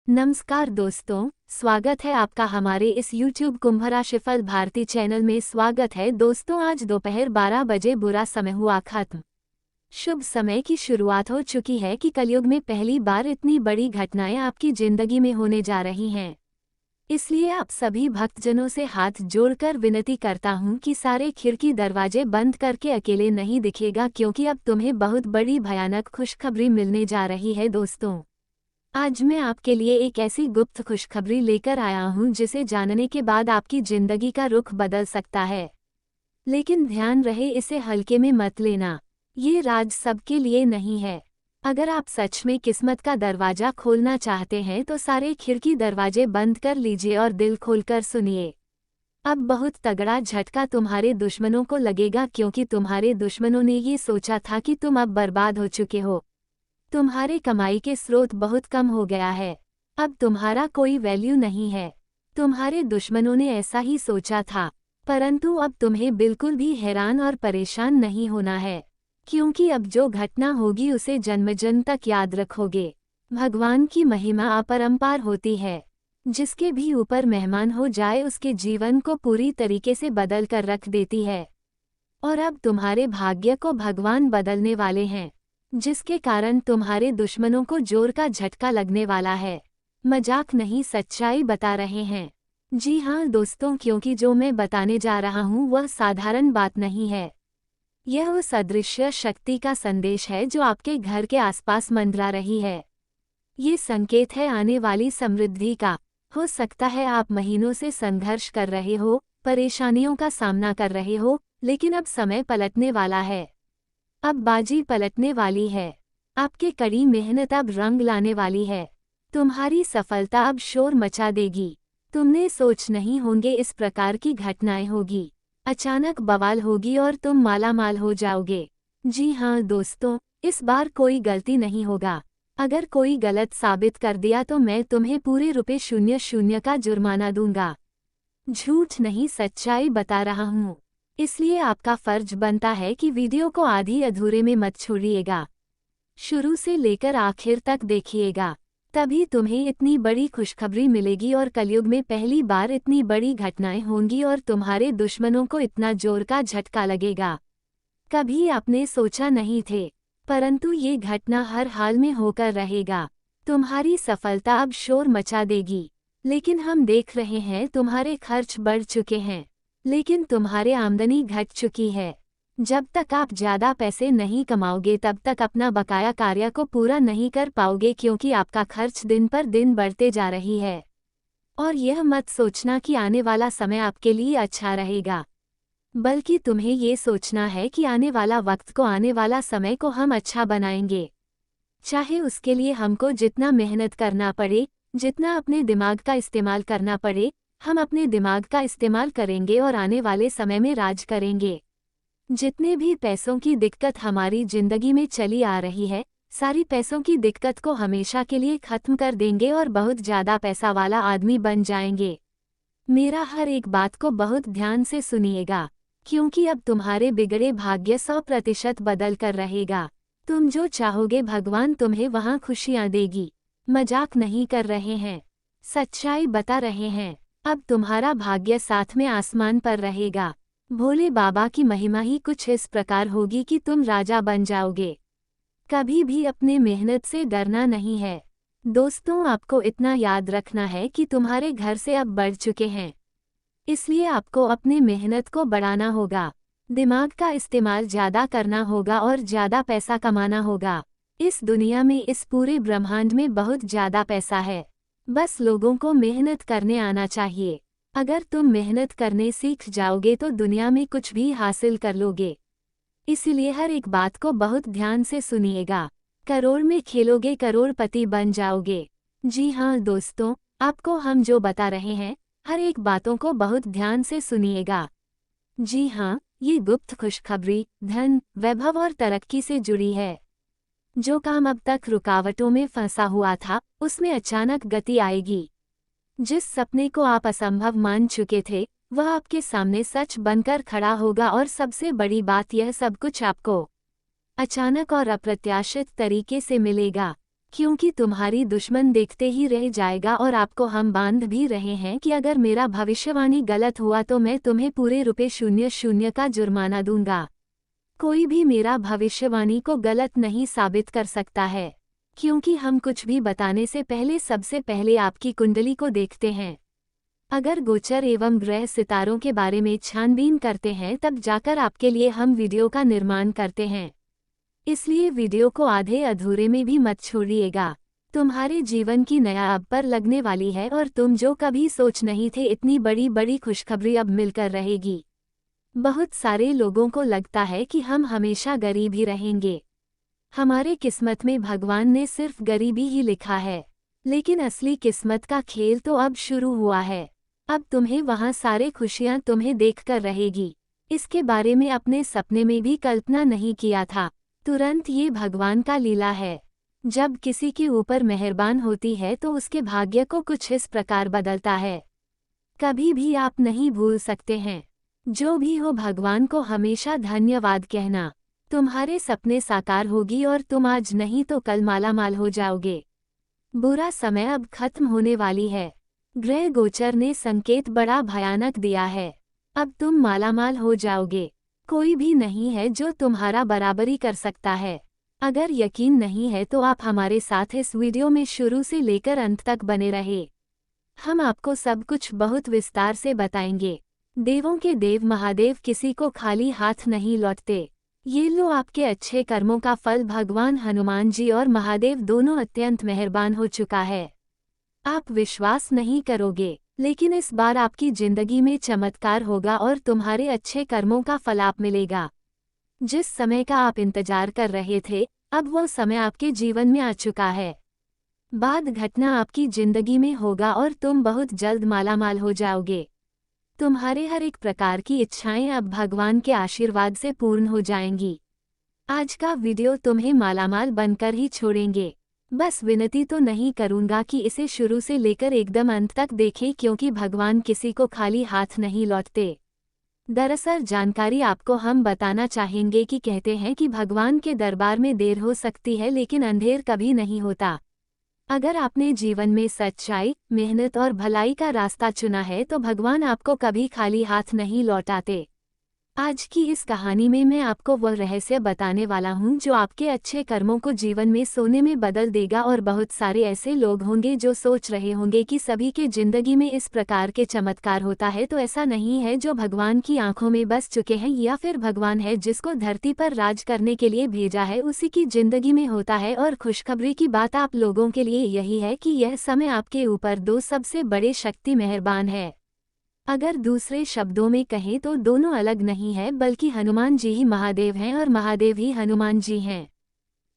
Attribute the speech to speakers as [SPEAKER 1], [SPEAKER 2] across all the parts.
[SPEAKER 1] नमस्कार दोस्तों, स्वागत है आपका हमारे इस YouTube कुंभ राशिफल भारती चैनल में। स्वागत है दोस्तों। आज दोपहर 12 बजे बुरा समय हुआ खत्म। शुभ समय की शुरुआत हो चुकी है कि कलयुग में पहली बार इतनी बड़ी घटनाएं आपकी जिंदगी में होने जा रही हैं। इसलिए आप सभी भक्तजनों से हाथ जोड़कर विनती करता हूं कि सारे खिड़की दरवाजे बंद करके अकेले नहीं दिखेगा, क्योंकि अब तुम्हें बहुत बड़ी भयानक खुशखबरी मिलने जा रही है। दोस्तों, आज मैं आपके लिए एक ऐसी गुप्त खुशखबरी लेकर आया हूं जिसे जानने के बाद आपकी जिंदगी का रुख बदल सकता है। लेकिन ध्यान रहे, इसे हल्के में मत लेना। ये राज सबके लिए नहीं है। अगर आप सच में किस्मत का दरवाजा खोलना चाहते हैं तो सारे खिड़की दरवाजे बंद कर लीजिए और दिल खोलकर सुनिए। अब बहुत तगड़ा झटका तुम्हारे दुश्मनों को लगेगा, क्योंकि तुम्हारे दुश्मनों ने ये सोचा था कि तुम अब बर्बाद हो चुके हो। तुम्हारे कमाई के स्रोत बहुत कम हो गया है। अब तुम्हारा कोई वैल्यू नहीं है। तुम्हारे दुश्मनों ने ऐसा ही सोचा था, परंतु अब तुम्हें बिल्कुल भी हैरान और परेशान नहीं होना है, क्योंकि अब जो घटना होगी उसे जन्म तक याद रखोगे। भगवान की महिमा अपरंपार होती है। जिसके भी ऊपर मेहमान हो जाए उसके जीवन को पूरी तरीके से बदल कर रख देती है। और अब तुम्हारे भाग्य को भगवान बदलने वाले हैं, जिसके कारण तुम्हारे दुश्मनों को जोर का झटका लगने वाला है। मजाक नहीं, सच्चाई बता रहे हैं। जी हाँ दोस्तों, क्योंकि जो मैं बताने जा रहा हूँ वह साधारण बात नहीं है। यह उस अदृश्य शक्ति का संदेश है जो आपके घर के आसपास मंडरा रही है। ये संकेत है आने वाली समृद्धि का। हो सकता है आप महीनों से संघर्ष कर रहे हो, परेशानियों का सामना कर रहे हो, लेकिन अब समय पलटने वाला है। अब बाजी पलटने वाली है। आपके कड़ी मेहनत अब रंग लाने वाली है। तुम्हारी सफलता अब शोर मचा देगी। तुमने सोच नहीं होंगे इस प्रकार की घटनाएं होगी। अचानक बवाल होगी और तुम मालामाल हो जाओगे। जी हाँ दोस्तों, इस बार कोई गलती नहीं होगा। अगर कोई गलत साबित कर दिया तो मैं तुम्हें पूरे ₹0 का जुर्माना दूंगा। झूठ नहीं, सच्चाई बता रहा हूँ। इसलिए आपका फर्ज बनता है कि वीडियो को आधी अधूरे में मत छोड़िएगा। शुरू से लेकर आखिर तक देखिएगा, तभी तुम्हें इतनी बड़ी खुशखबरी मिलेगी और कलयुग में पहली बार इतनी बड़ी घटनाएं होंगी और तुम्हारे दुश्मनों को इतना जोर का झटका लगेगा। कभी आपने सोचा नहीं थे, परंतु ये घटना हर हाल में होकर रहेगा। तुम्हारी सफलता अब शोर मचा देगी। लेकिन हम देख रहे हैं तुम्हारे खर्च बढ़ चुके हैं, लेकिन तुम्हारे आमदनी घट चुकी है। जब तक आप ज़्यादा पैसे नहीं कमाओगे तब तक अपना बकाया कार्य को पूरा नहीं कर पाओगे, क्योंकि आपका खर्च दिन पर दिन बढ़ते जा रही है। और यह मत सोचना कि आने वाला समय आपके लिए अच्छा रहेगा, बल्कि तुम्हें ये सोचना है कि आने वाला वक्त को, आने वाला समय को हम अच्छा बनाएंगे। चाहे उसके लिए हमको जितना मेहनत करना पड़े, जितना अपने दिमाग का इस्तेमाल करना पड़े, हम अपने दिमाग का इस्तेमाल करेंगे और आने वाले समय में राज करेंगे। जितने भी पैसों की दिक्कत हमारी जिंदगी में चली आ रही है, सारी पैसों की दिक्कत को हमेशा के लिए खत्म कर देंगे और बहुत ज़्यादा पैसा वाला आदमी बन जाएंगे। मेरा हर एक बात को बहुत ध्यान से सुनिएगा, क्योंकि अब तुम्हारे बिगड़े भाग्य 100% बदल कर रहेगा। तुम जो चाहोगे भगवान तुम्हें वहाँ खुशियाँ देगी। मजाक नहीं कर रहे हैं, सच्चाई बता रहे हैं। अब तुम्हारा भाग्य साथ में आसमान पर रहेगा। भोले बाबा की महिमा ही कुछ इस प्रकार होगी कि तुम राजा बन जाओगे। कभी भी अपने मेहनत से डरना नहीं है। दोस्तों, आपको इतना याद रखना है कि तुम्हारे घर से अब बढ़ चुके हैं, इसलिए आपको अपने मेहनत को बढ़ाना होगा। दिमाग का इस्तेमाल ज़्यादा करना होगा और ज़्यादा पैसा कमाना होगा। इस दुनिया में, इस पूरे ब्रह्मांड में बहुत ज़्यादा पैसा है। बस लोगों को मेहनत करने आना चाहिए। अगर तुम मेहनत करने सीख जाओगे तो दुनिया में कुछ भी हासिल कर लोगे। इसीलिए हर एक बात को बहुत ध्यान से सुनिएगा। करोड़ में खेलोगे, करोड़पति बन जाओगे। जी हाँ दोस्तों, आपको हम जो बता रहे हैं, हर एक बातों को बहुत ध्यान से सुनिएगा। जी हाँ, ये गुप्त खुशखबरी धन, वैभव और तरक्की से जुड़ी है। जो काम अब तक रुकावटों में फंसा हुआ था, उसमें अचानक गति आएगी। जिस सपने को आप असंभव मान चुके थे, वह आपके सामने सच बनकर खड़ा होगा। और सबसे बड़ी बात, यह सब कुछ आपको अचानक और अप्रत्याशित तरीके से मिलेगा। क्योंकि तुम्हारी दुश्मन देखते ही रह जाएगा और आपको हम बांध भी रहे हैं कि अगर मेरा भविष्यवाणी गलत हुआ तो मैं तुम्हें पूरे ₹00 का जुर्माना दूंगा। कोई भी मेरा भविष्यवाणी को गलत नहीं साबित कर सकता है, क्योंकि हम कुछ भी बताने से पहले सबसे पहले आपकी कुंडली को देखते हैं। अगर गोचर एवं ग्रह सितारों के बारे में छानबीन करते हैं तब जाकर आपके लिए हम वीडियो का निर्माण करते हैं। इसलिए वीडियो को आधे अधूरे में भी मत छोड़िएगा। तुम्हारे जीवन की नया अब पर लगने वाली है और तुम जो कभी सोच नहीं थे इतनी बड़ी बड़ी खुशखबरी अब मिलकर रहेगी। बहुत सारे लोगों को लगता है कि हम हमेशा गरीब ही रहेंगे। हमारे किस्मत में भगवान ने सिर्फ गरीबी ही लिखा है, लेकिन असली किस्मत का खेल तो अब शुरू हुआ है। अब तुम्हें वहाँ सारे खुशियाँ तुम्हें देखकर रहेगी। इसके बारे में अपने सपने में भी कल्पना नहीं किया था। तुरंत ये भगवान का लीला है। जब किसी के ऊपर मेहरबान होती है तो उसके भाग्य को कुछ इस प्रकार बदलता है, कभी भी आप नहीं भूल सकते हैं। जो भी हो भगवान को हमेशा धन्यवाद कहना। तुम्हारे सपने साकार होगी और तुम आज नहीं तो कल मालामाल हो जाओगे। बुरा समय अब खत्म होने वाली है। ग्रह गोचर ने संकेत बड़ा भयानक दिया है। अब तुम मालामाल हो जाओगे। कोई भी नहीं है जो तुम्हारा बराबरी कर सकता है। अगर यकीन नहीं है तो आप हमारे साथ इस वीडियो में शुरू से लेकर अंत तक बने रहे। हम आपको सब कुछ बहुत विस्तार से बताएंगे। देवों के देव महादेव किसी को खाली हाथ नहीं लौटते। ये लो आपके अच्छे कर्मों का फल। भगवान हनुमान जी और महादेव दोनों अत्यंत मेहरबान हो चुका है। आप विश्वास नहीं करोगे, लेकिन इस बार आपकी जिंदगी में चमत्कार होगा और तुम्हारे अच्छे कर्मों का फल आप मिलेगा। जिस समय का आप इंतजार कर रहे थे, अब वो समय आपके जीवन में आ चुका है। बाद घटना आपकी जिंदगी में होगा और तुम बहुत जल्द मालामाल हो जाओगे। तुम्हारे हर एक प्रकार की इच्छाएं अब भगवान के आशीर्वाद से पूर्ण हो जाएंगी। आज का वीडियो तुम्हें मालामाल बनकर ही छोड़ेंगे। बस विनती तो नहीं करूंगा कि इसे शुरू से लेकर एकदम अंत तक देखें, क्योंकि भगवान किसी को खाली हाथ नहीं लौटते। दरअसल जानकारी आपको हम बताना चाहेंगे कि कहते हैं कि भगवान के दरबार में देर हो सकती है लेकिन अंधेर कभी नहीं होता। अगर आपने जीवन में सच्चाई, मेहनत और भलाई का रास्ता चुना है तो भगवान आपको कभी खाली हाथ नहीं लौटाते। आज की इस कहानी में मैं आपको वह रहस्य बताने वाला हूँ जो आपके अच्छे कर्मों को जीवन में सोने में बदल देगा। और बहुत सारे ऐसे लोग होंगे जो सोच रहे होंगे कि सभी के जिंदगी में इस प्रकार के चमत्कार होता है, तो ऐसा नहीं है। जो भगवान की आंखों में बस चुके हैं या फिर भगवान है जिसको धरती पर राज करने के लिए भेजा है, उसी की जिंदगी में होता है। और खुशखबरी की बात आप लोगों के लिए यही है कि यह समय आपके ऊपर दो सबसे बड़े शक्ति मेहरबान है। अगर दूसरे शब्दों में कहें तो दोनों अलग नहीं है, बल्कि हनुमान जी ही महादेव हैं और महादेव ही हनुमान जी हैं,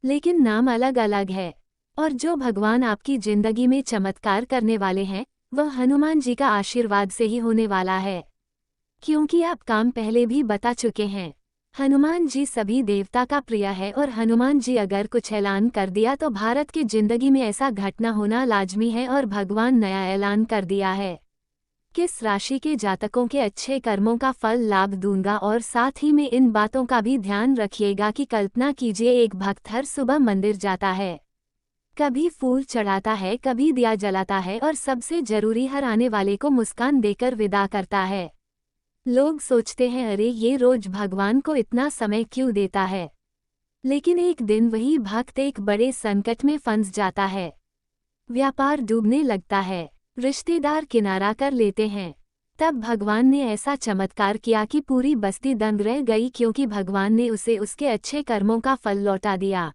[SPEAKER 1] लेकिन नाम अलग अलग है। और जो भगवान आपकी जिंदगी में चमत्कार करने वाले हैं वह हनुमान जी का आशीर्वाद से ही होने वाला है, क्योंकि आप काम पहले भी बता चुके हैं। हनुमान जी सभी देवता का प्रिय है और हनुमान जी अगर कुछ ऐलान कर दिया तो भारत की जिंदगी में ऐसा घटना होना लाजमी है। और भगवान नया ऐलान कर दिया है, किस राशि के जातकों के अच्छे कर्मों का फल लाभ दूंगा। और साथ ही में इन बातों का भी ध्यान रखिएगा कि कल्पना कीजिए एक भक्त हर सुबह मंदिर जाता है, कभी फूल चढ़ाता है, कभी दिया जलाता है और सबसे जरूरी हर आने वाले को मुस्कान देकर विदा करता है। लोग सोचते हैं अरे ये रोज भगवान को इतना समय क्यों देता है, लेकिन एक दिन वही भक्त एक बड़े संकट में फंस जाता है। व्यापार डूबने लगता है, रिश्तेदार किनारा कर लेते हैं। तब भगवान ने ऐसा चमत्कार किया कि पूरी बस्ती दंग रह गई, क्योंकि भगवान ने उसे उसके अच्छे कर्मों का फल लौटा दिया।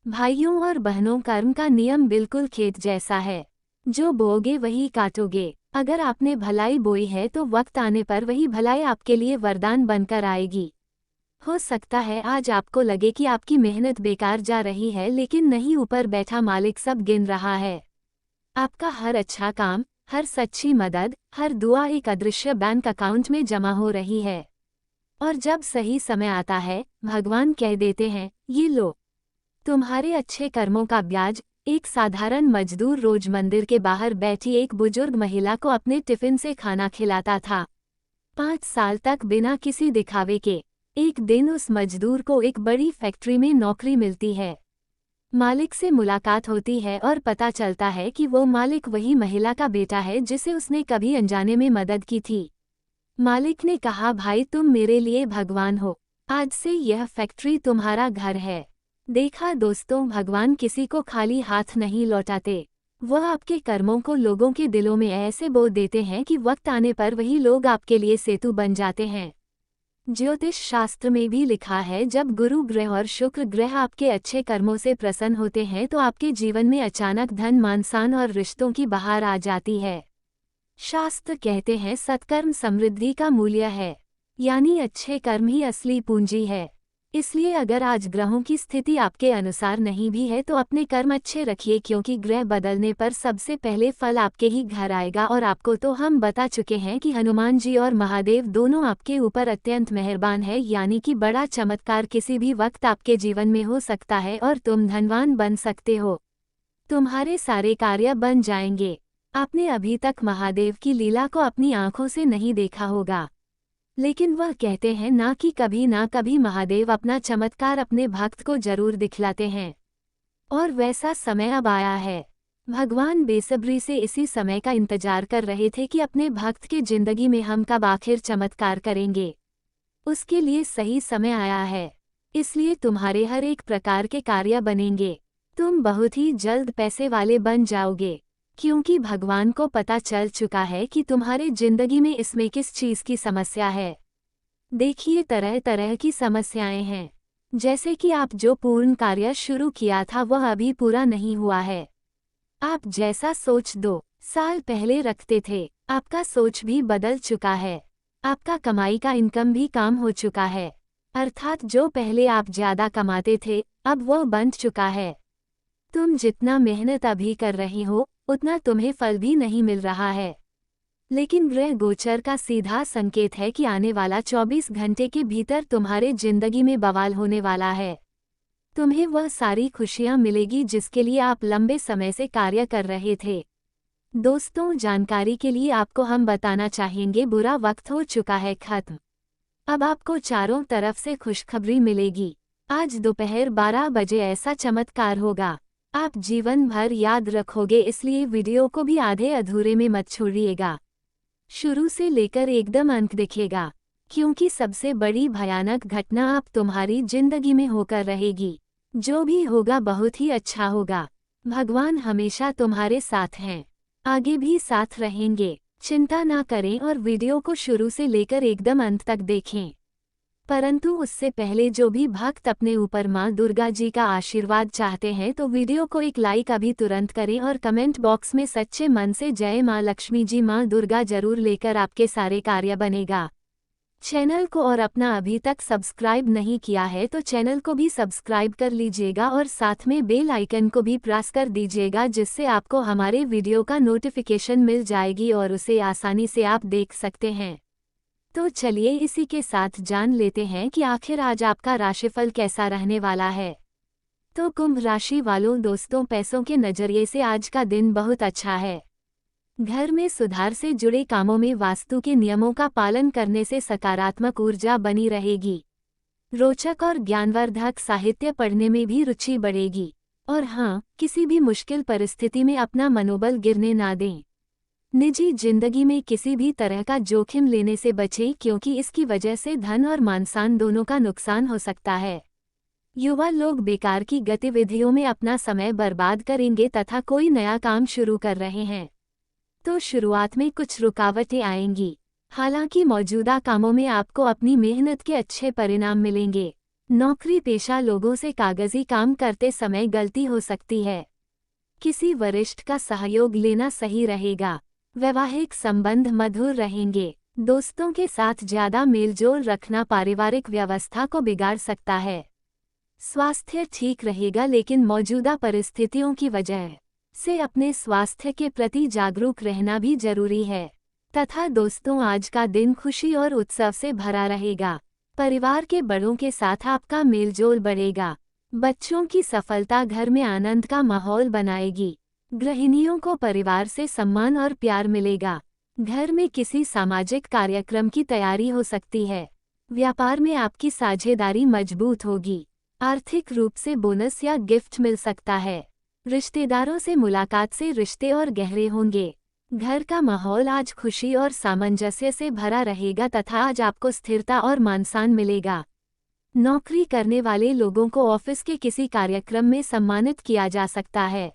[SPEAKER 1] भाइयों और बहनों, कर्म का नियम बिल्कुल खेत जैसा है, जो बोओगे वही काटोगे। अगर आपने भलाई बोई है तो वक्त आने पर वही भलाई आपके लिए वरदान बनकर आएगी। हो सकता है आज आपको लगे कि आपकी मेहनत बेकार जा रही है, लेकिन नहीं, ऊपर बैठा मालिक सब गिन रहा है। आपका हर अच्छा काम, हर सच्ची मदद, हर दुआ एक अदृश्य बैंक अकाउंट में जमा हो रही है। और जब सही समय आता है भगवान कह देते हैं ये लो तुम्हारे अच्छे कर्मों का ब्याज। एक साधारण मजदूर रोज मंदिर के बाहर बैठी एक बुजुर्ग महिला को अपने टिफिन से खाना खिलाता था, 5 साल तक बिना किसी दिखावे के। एक दिन उस मजदूर को एक बड़ी फैक्ट्री में नौकरी मिलती है। मालिक से मुलाकात होती है और पता चलता है कि वो मालिक वही महिला का बेटा है जिसे उसने कभी अनजाने में मदद की थी। मालिक ने कहा, भाई तुम मेरे लिए भगवान हो, आज से यह फैक्ट्री तुम्हारा घर है। देखा दोस्तों, भगवान किसी को खाली हाथ नहीं लौटाते। वह आपके कर्मों को लोगों के दिलों में ऐसे बो देते हैं कि वक्त आने पर वही लोग आपके लिए सेतु बन जाते हैं। ज्योतिष शास्त्र में भी लिखा है, जब गुरु ग्रह और शुक्र ग्रह आपके अच्छे कर्मों से प्रसन्न होते हैं तो आपके जीवन में अचानक धन, मान, शान और रिश्तों की बहार आ जाती है। शास्त्र कहते हैं, सत्कर्म समृद्धि का मूल्य है, यानी अच्छे कर्म ही असली पूंजी है। इसलिए अगर आज ग्रहों की स्थिति आपके अनुसार नहीं भी है तो अपने कर्म अच्छे रखिए, क्योंकि ग्रह बदलने पर सबसे पहले फल आपके ही घर आएगा। और आपको तो हम बता चुके हैं कि हनुमान जी और महादेव दोनों आपके ऊपर अत्यंत मेहरबान है, यानी कि बड़ा चमत्कार किसी भी वक्त आपके जीवन में हो सकता है और तुम धनवान बन सकते हो। तुम्हारे सारे कार्य बन जाएंगे। आपने अभी तक महादेव की लीला को अपनी आंखों से नहीं देखा होगा, लेकिन वह कहते हैं ना कि कभी ना कभी महादेव अपना चमत्कार अपने भक्त को जरूर दिखलाते हैं। और वैसा समय अब आया है। भगवान बेसब्री से इसी समय का इंतजार कर रहे थे कि अपने भक्त की जिंदगी में हम कब आखिर चमत्कार करेंगे। उसके लिए सही समय आया है। इसलिए तुम्हारे हर एक प्रकार के कार्य बनेंगे। तुम बहुत ही जल्द पैसे वाले बन जाओगे, क्योंकि भगवान को पता चल चुका है कि तुम्हारे जिंदगी में इसमें किस चीज की समस्या है। देखिए, तरह तरह की समस्याएं हैं। जैसे कि आप जो पूर्ण कार्य शुरू किया था वह अभी पूरा नहीं हुआ है। आप जैसा सोच 2 साल पहले रखते थे, आपका सोच भी बदल चुका है। आपका कमाई का इनकम भी काम हो चुका है, अर्थात जो पहले आप ज्यादा कमाते थे अब वह बंध चुका है। तुम जितना मेहनत अभी कर रही हो उतना तुम्हें फल भी नहीं मिल रहा है, लेकिन ग्रह गोचर का सीधा संकेत है कि आने वाला 24 घंटे के भीतर तुम्हारे जिंदगी में बवाल होने वाला है। तुम्हें वह सारी खुशियां मिलेगी जिसके लिए आप लंबे समय से कार्य कर रहे थे। दोस्तों, जानकारी के लिए आपको हम बताना चाहेंगे, बुरा वक्त हो चुका है खत्म। अब आपको चारों तरफ से खुशखबरी मिलेगी। आज दोपहर 12 बजे ऐसा चमत्कार होगा, आप जीवन भर याद रखोगे। इसलिए वीडियो को भी आधे अधूरे में मत छोड़िएगा, शुरू से लेकर एकदम अंत दिखेगा, क्योंकि सबसे बड़ी भयानक घटना अब तुम्हारी जिंदगी में होकर रहेगी। जो भी होगा बहुत ही अच्छा होगा। भगवान हमेशा तुम्हारे साथ हैं, आगे भी साथ रहेंगे। चिंता ना करें और वीडियो को शुरू से लेकर एकदम अंत तक देखें। परंतु उससे पहले जो भी भक्त अपने ऊपर माँ दुर्गा जी का आशीर्वाद चाहते हैं तो वीडियो को एक लाइक अभी तुरंत करें और कमेंट बॉक्स में सच्चे मन से जय माँ लक्ष्मी जी माँ दुर्गा जरूर लेकर आपके सारे कार्य बनेगा। चैनल को और अपना अभी तक सब्सक्राइब नहीं किया है तो चैनल को भी सब्सक्राइब कर लीजिएगा और साथ में बेल आइकन को भी प्रेस कर दीजिएगा, जिससे आपको हमारे वीडियो का नोटिफिकेशन मिल जाएगी और उसे आसानी से आप देख सकते हैं। तो चलिए इसी के साथ जान लेते हैं कि आखिर आज आपका राशिफल कैसा रहने वाला है। तो कुंभ राशि वालों दोस्तों, पैसों के नजरिए से आज का दिन बहुत अच्छा है। घर में सुधार से जुड़े कामों में वास्तु के नियमों का पालन करने से सकारात्मक ऊर्जा बनी रहेगी। रोचक और ज्ञानवर्धक साहित्य पढ़ने में भी रुचि बढ़ेगी। और हाँ, किसी भी मुश्किल परिस्थिति में अपना मनोबल गिरने ना दें। निजी जिंदगी में किसी भी तरह का जोखिम लेने से बचें, क्योंकि इसकी वजह से धन और मान-सम्मान दोनों का नुकसान हो सकता है। युवा लोग बेकार की गतिविधियों में अपना समय बर्बाद करेंगे तथा कोई नया काम शुरू कर रहे हैं तो शुरुआत में कुछ रुकावटें आएंगी। हालांकि मौजूदा कामों में आपको अपनी मेहनत के अच्छे परिणाम मिलेंगे। नौकरी पेशा लोगों से कागजी काम करते समय गलती हो सकती है। किसी वरिष्ठ का सहयोग लेना सही रहेगा। वैवाहिक संबंध मधुर रहेंगे। दोस्तों के साथ ज्यादा मेलजोल रखना पारिवारिक व्यवस्था को बिगाड़ सकता है। स्वास्थ्य ठीक रहेगा, लेकिन मौजूदा परिस्थितियों की वजह से अपने स्वास्थ्य के प्रति जागरूक रहना भी जरूरी है। तथा दोस्तों, आज का दिन खुशी और उत्सव से भरा रहेगा। परिवार के बड़ों के साथ आपका मेलजोल बढ़ेगा। बच्चों की सफलता घर में आनंद का माहौल बनाएगी। गृहिणियों को परिवार से सम्मान और प्यार मिलेगा। घर में किसी सामाजिक कार्यक्रम की तैयारी हो सकती है। व्यापार में आपकी साझेदारी मजबूत होगी। आर्थिक रूप से बोनस या गिफ्ट मिल सकता है। रिश्तेदारों से मुलाकात से रिश्ते और गहरे होंगे। घर का माहौल आज खुशी और सामंजस्य से भरा रहेगा तथा आज आपको स्थिरता और मानसान मिलेगा। नौकरी करने वाले लोगों को ऑफिस के किसी कार्यक्रम में सम्मानित किया जा सकता है।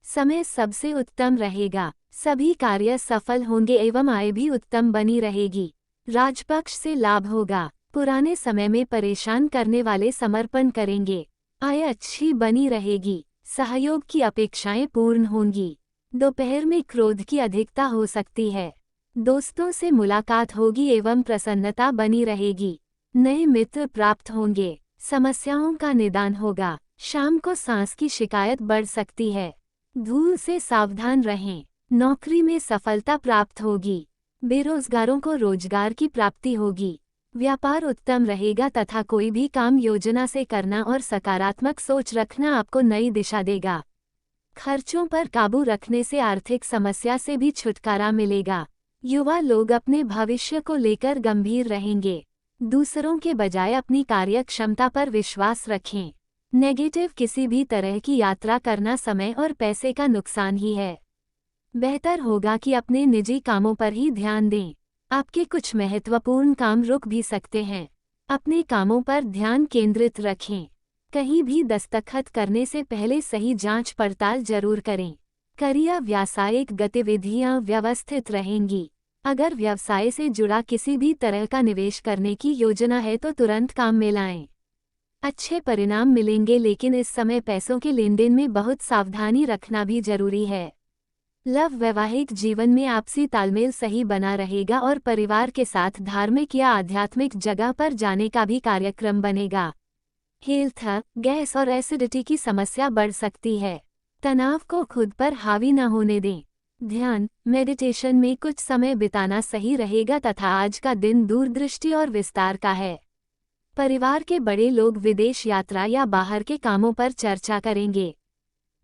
[SPEAKER 1] समय सबसे उत्तम रहेगा। सभी कार्य सफल होंगे एवं आय भी उत्तम बनी रहेगी। राजपक्ष से लाभ होगा। पुराने समय में परेशान करने वाले समर्पण करेंगे। आय अच्छी बनी रहेगी। सहयोग की अपेक्षाएं पूर्ण होंगी। दोपहर में क्रोध की अधिकता हो सकती है। दोस्तों से मुलाकात होगी एवं प्रसन्नता बनी रहेगी। नए मित्र प्राप्त होंगे। समस्याओं का निदान होगा। शाम को सांस की शिकायत बढ़ सकती है। धूल से सावधान रहें। नौकरी में सफलता प्राप्त होगी। बेरोजगारों को रोजगार की प्राप्ति होगी। व्यापार उत्तम रहेगा तथा कोई भी काम योजना से करना और सकारात्मक सोच रखना आपको नई दिशा देगा। खर्चों पर काबू रखने से आर्थिक समस्या से भी छुटकारा मिलेगा। युवा लोग अपने भविष्य को लेकर गंभीर रहेंगे। दूसरों के बजाय अपनी कार्य क्षमता पर विश्वास रखें। नेगेटिव किसी भी तरह की यात्रा करना समय और पैसे का नुकसान ही है। बेहतर होगा कि अपने निजी कामों पर ही ध्यान दें। आपके कुछ महत्वपूर्ण काम रुक भी सकते हैं। अपने कामों पर ध्यान केंद्रित रखें। कहीं भी दस्तखत करने से पहले सही जांच पड़ताल जरूर करें। करियर व्यावसायिक गतिविधियां व्यवस्थित रहेंगी। अगर व्यवसाय से जुड़ा किसी भी तरह का निवेश करने की योजना है तो तुरंत काम में लाएं। अच्छे परिणाम मिलेंगे, लेकिन इस समय पैसों के लेनदेन में बहुत सावधानी रखना भी जरूरी है। लव वैवाहिक जीवन में आपसी तालमेल सही बना रहेगा और परिवार के साथ धार्मिक या आध्यात्मिक जगह पर जाने का भी कार्यक्रम बनेगा। हेल्थ, गैस और एसिडिटी की समस्या बढ़ सकती है। तनाव को खुद पर हावी न होने दें। ध्यान, मेडिटेशन में कुछ समय बिताना सही रहेगा तथा आज का दिन दूरदृष्टि और विस्तार का है। परिवार के बड़े लोग विदेश यात्रा या बाहर के कामों पर चर्चा करेंगे।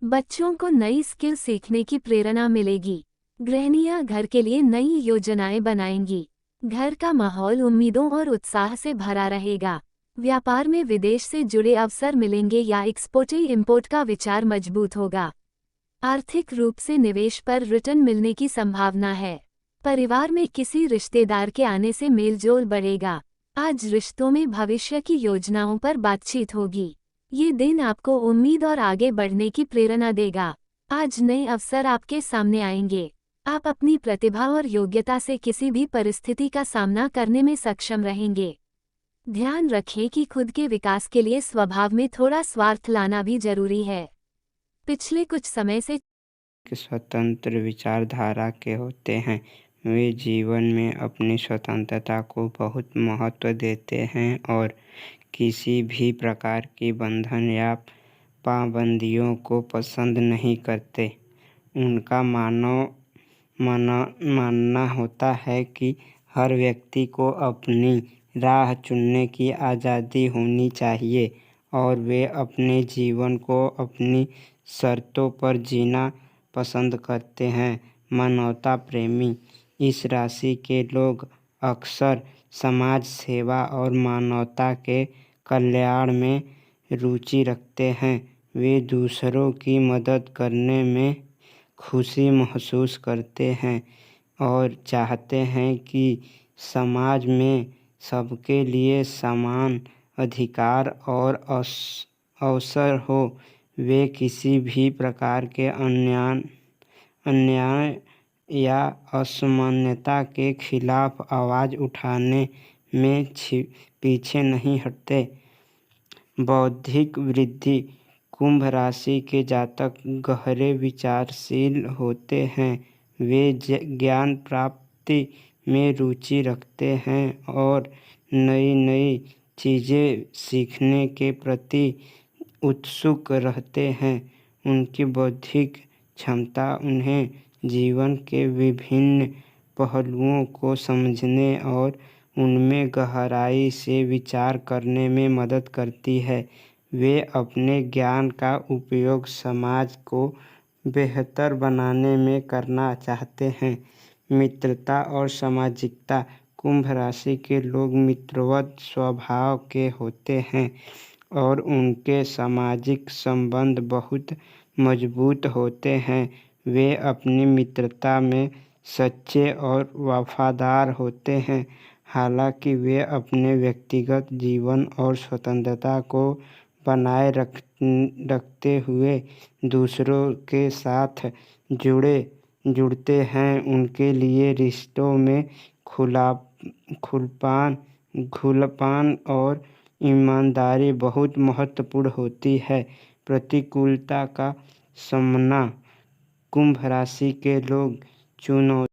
[SPEAKER 1] बच्चों को नई स्किल सीखने की प्रेरणा मिलेगी। गृहिणियां घर के लिए नई योजनाएं बनाएंगी। घर का माहौल उम्मीदों और उत्साह से भरा रहेगा। व्यापार में विदेश से जुड़े अवसर मिलेंगे या एक्सपोर्ट इंपोर्ट का विचार मजबूत होगा। आर्थिक रूप से निवेश पर रिटर्न मिलने की संभावना है। परिवार में किसी रिश्तेदार के आने से मेलजोल बढ़ेगा। आज रिश्तों में भविष्य की योजनाओं पर बातचीत होगी। ये दिन आपको उम्मीद और आगे बढ़ने की प्रेरणा देगा। आज नए अवसर आपके सामने आएंगे। आप अपनी प्रतिभा और योग्यता से किसी भी परिस्थिति का सामना करने में सक्षम रहेंगे। ध्यान रखें कि खुद के विकास के लिए स्वभाव में थोड़ा स्वार्थ लाना भी जरूरी है। पिछले कुछ समय से
[SPEAKER 2] स्वतंत्र विचारधारा के होते हैं। वे जीवन में अपनी स्वतंत्रता को बहुत महत्व देते हैं और किसी भी प्रकार की बंधन या पाबंदियों को पसंद नहीं करते। उनका मानना होता है कि हर व्यक्ति को अपनी राह चुनने की आज़ादी होनी चाहिए और वे अपने जीवन को अपनी शर्तों पर जीना पसंद करते हैं। मानवता प्रेमी इस राशि के लोग अक्सर समाज सेवा और मानवता के कल्याण में रुचि रखते हैं। वे दूसरों की मदद करने में खुशी महसूस करते हैं और चाहते हैं कि समाज में सबके लिए समान अधिकार और अवसर हो। वे किसी भी प्रकार के अन्याय या असमानता के खिलाफ आवाज़ उठाने में पीछे नहीं हटते। बौद्धिक वृद्धि कुंभ राशि के जातक गहरे विचारशील होते हैं। वे ज्ञान प्राप्ति में रुचि रखते हैं और नई नई चीज़ें सीखने के प्रति उत्सुक रहते हैं। उनकी बौद्धिक क्षमता उन्हें जीवन के विभिन्न पहलुओं को समझने और उनमें गहराई से विचार करने में मदद करती है। वे अपने ज्ञान का उपयोग समाज को बेहतर बनाने में करना चाहते हैं। मित्रता और सामाजिकता कुंभ राशि के लोग मित्रवत स्वभाव के होते हैं और उनके सामाजिक संबंध बहुत मजबूत होते हैं। वे अपनी मित्रता में सच्चे और वफादार होते हैं। हालांकि वे अपने व्यक्तिगत जीवन और स्वतंत्रता को बनाए रखते हुए दूसरों के साथ जुड़ते हैं। उनके लिए रिश्तों में खुलापन और ईमानदारी बहुत महत्वपूर्ण होती है। प्रतिकूलता का सामना कुंभ राशि के लोग चुनौती